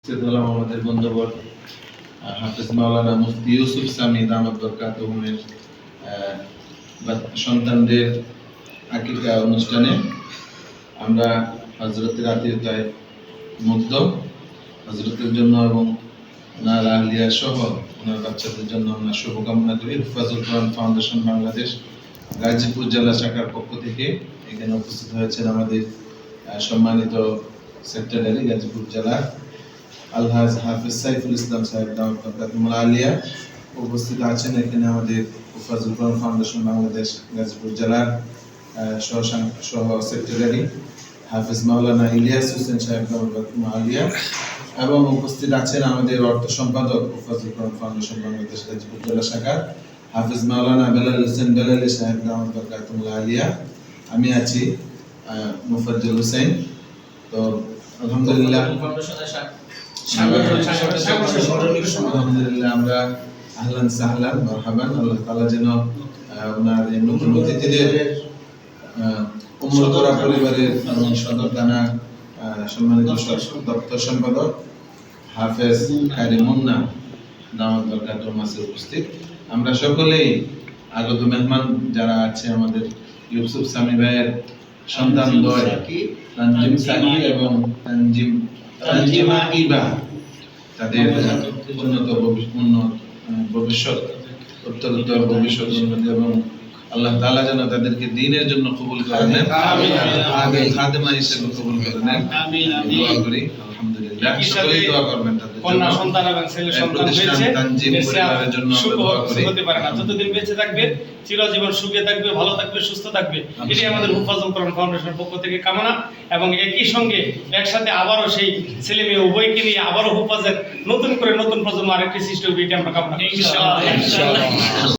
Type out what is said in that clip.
আমাদের বন্ধুবর হাফেজ মাওলানা মুফতি ইউসুফ সামি দামাত বরকাতুহুমের সন্তানদের আকিকা অনুষ্ঠানে আমরা হযরতের আতিকায় মুগ্ধ। হযরতের জন্য এবং ওনার আহলিয়া সহ ওনার বাচ্চাদের জন্য আমরা শুভকামনা করি। হুফাজুল কোরআন ফাউন্ডেশন বাংলাদেশ গাজীপুর জেলা শাখার পক্ষ থেকে এখানে উপস্থিত হয়েছেন আমাদের সম্মানিত সেক্রেটারি গাজীপুর জেলা আলহাজ হাফেজ সাইফুল ইসলাম সাহেব দামাত বরকাতুহুল আলিয়া। উপস্থিত আছেন এখানে আমাদের হুফাজুল কোরআন ফাউন্ডেশন বাংলাদেশ গাজীপুর জেলার সহ সেক্রেটারি হাফেজ মাওলানা ইলিয়াস হোসেন সাহেব দামাত বরকাতুহুল আলিয়া এবং উপস্থিত আছেন আমাদের অর্থ সম্পাদক হুফাজুল কোরআন ফাউন্ডেশন বাংলাদেশ গাজীপুর জেলা শাখার হাফেজ মাওলানা বেলাল হোসেন বেলালি সাহেব দামাত বরকাতুহুল আলিয়া। আমি আছি মুফাজ্জল হোসেন। তো আলহামদুলিল্লাহ আমরা আহলান সাহলান মারহাবান। আল্লাহ তাআলা যেন ওনার এই নতুন অতিথিদের উম্মতরা পরিবারের সদর থানা সম্মানিত দপ্তর সম্পাদক হাফেজ কারি মুন্না দামাত বরকাতুহুর মাঝে উপস্থিত আমরা সকলেই আগত মেহমান যারা আছে আমাদের ইউসুফ সামি ভাইয়ের সন্তান দ্বয় তানজিম সাকি এবং তানজিমা ইবা, তাদের উন্নত ভবিষ্যৎ উত্তরোত্তর ভবিষ্যৎ উন্নতি এবং আল্লাহ তাআলা যেন তাদেরকে দ্বীনের জন্য কবুল করে নেন, আগে খাদেমা হিসেবে কবুল করে নেন। দোয়া করি আলহামদুলিল্লাহ, সকলেই দোয়া করবেন তাদের কন্যা সন্তান এবং ছেলে সন্তান হয়েছে তানজিম পরিবারের জন্য আমরা দোয়া করি। হতে পারে না, যতদিন বেঁচে থাকবে চিরজীবন সুখে থাকবে, ভালো থাকবে, সুস্থ থাকবে, এটাই আমাদের হুফাজুল কোরআন ফাউন্ডেশনের পক্ষ থেকে কামনা। এবং একই সঙ্গে একসাথে আবারও সেই ছেলে মেয়ে উভয়কে নিয়ে আবারও হুফাজের নতুন প্রজন্ম আরেকটি সৃষ্টি হবে, এটা আমরা কামনা করি ইনশাআল্লাহ।